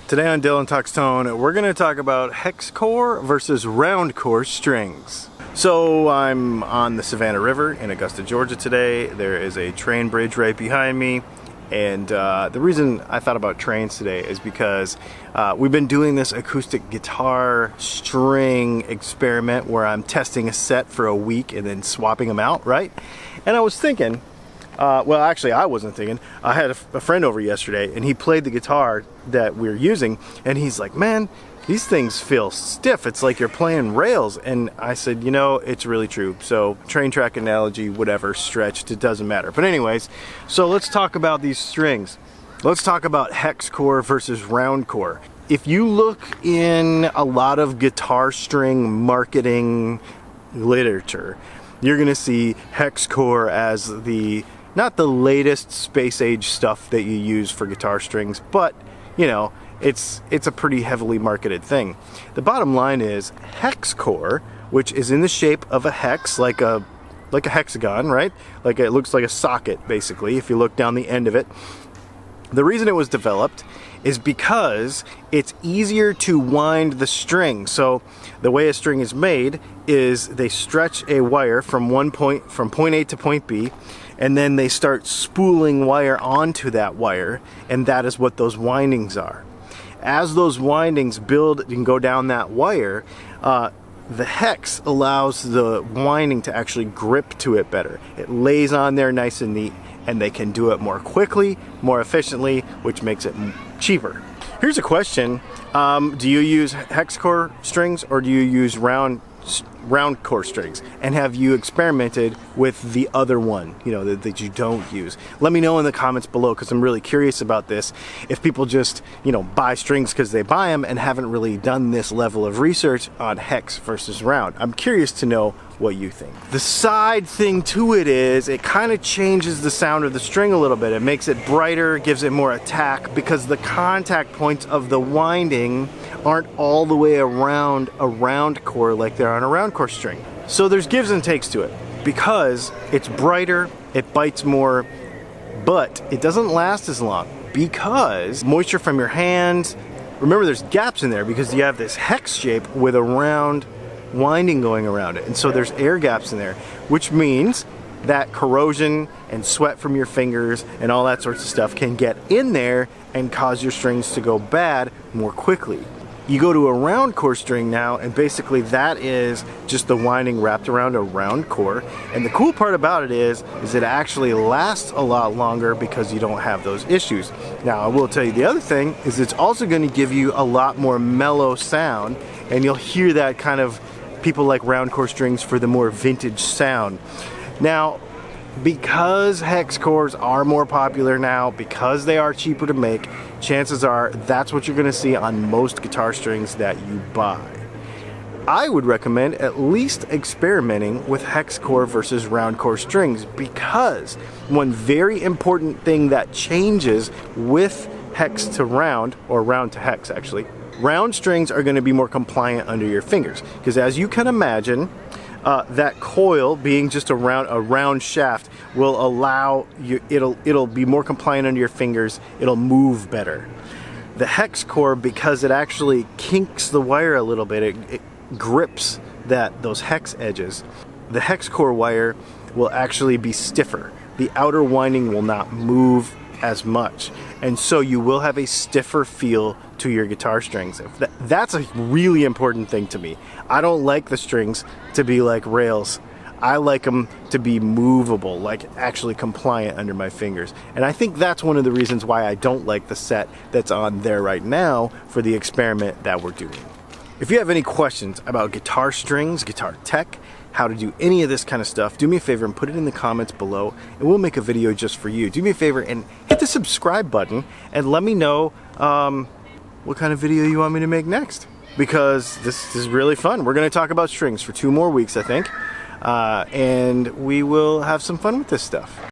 Today on Dylan Talks Tone, we're going to talk about hex core versus round core strings. So I'm on the Savannah River in Augusta, Georgia today. There is a train bridge right behind me. And the reason I thought about trains today is because we've been doing this acoustic guitar string experiment where I'm testing a set for a week and then swapping them out, right? And I was thinking, well, actually I wasn't thinking. I had a friend over yesterday and he played the guitar that we're using and he's like, man, these things feel stiff. It's like you're playing rails. And I said, you know, it's really true. So train track analogy, whatever, stretched, it doesn't matter. But anyways, so let's talk about these strings. Let's talk about hex core versus round core. If you look in a lot of guitar string marketing literature, you're gonna see hex core as not the latest space age stuff that you use for guitar strings, but you know, it's a pretty heavily marketed thing. The bottom line is hex core, which is in the shape of a hex, like a hexagon, right? Like it looks like a socket, basically, if you look down the end of it. The reason it was developed is because it's easier to wind the string. So the way a string is made is they stretch a wire from point A to point B, and then they start spooling wire onto that wire, and that is what those windings are. As those windings build and go down that wire, the hex allows the winding to actually grip to it better. It lays on there nice and neat, and they can do it more quickly, more efficiently, which makes it cheaper. Here's a question. Do you use hex core strings or do you use round core strings? And have you experimented with the other one, you know, that you don't use? Let me know in the comments below, because I'm really curious about this. If people just, you know, buy strings because they buy them and haven't really done this level of research on hex versus round. I'm curious to know what you think. The side thing to it is it kind of changes the sound of the string a little bit. It makes it brighter, gives it more attack, because the contact points of the winding aren't all the way around a round core like they're on a round core string. So there's gives and takes to it. Because it's brighter, it bites more, but it doesn't last as long because moisture from your hands, remember there's gaps in there because you have this hex shape with a round winding going around it. And so there's air gaps in there, which means that corrosion and sweat from your fingers and all that sorts of stuff can get in there and cause your strings to go bad more quickly. You go to a round core string now, and basically that is just the winding wrapped around a round core. And the cool part about it is it actually lasts a lot longer because you don't have those issues. Now, I will tell you the other thing is it's also going to give you a lot more mellow sound, and you'll hear that kind of, people like round core strings for the more vintage sound. Now, because hex cores are more popular now, because they are cheaper to make, chances are that's what you're going to see on most guitar strings that you buy. I would recommend at least experimenting with hex core versus round core strings, because one very important thing that changes with hex to round, or round to hex actually, round strings are going to be more compliant under your fingers, because as you can imagine, that coil being just a round shaft will allow you, it'll be more compliant under your fingers, it'll move better. The hex core, because it actually kinks the wire a little bit, it grips those hex edges. The hex core wire will actually be stiffer. The outer winding will not move as much, and so you will have a stiffer feel to your guitar strings. That's a really important thing to me. I don't like the strings to be like rails. I like them to be movable, like actually compliant under my fingers. And I think that's one of the reasons why I don't like the set that's on there right now for the experiment that we're doing. If you have any questions about guitar strings, guitar tech, how to do any of this kind of stuff, do me a favor and put it in the comments below, and we'll make a video just for you. Do me a favor and hit the subscribe button and let me know what kind of video you want me to make next, because this is really fun. We're going to talk about strings for 2 more weeks, I think, and we will have some fun with this stuff.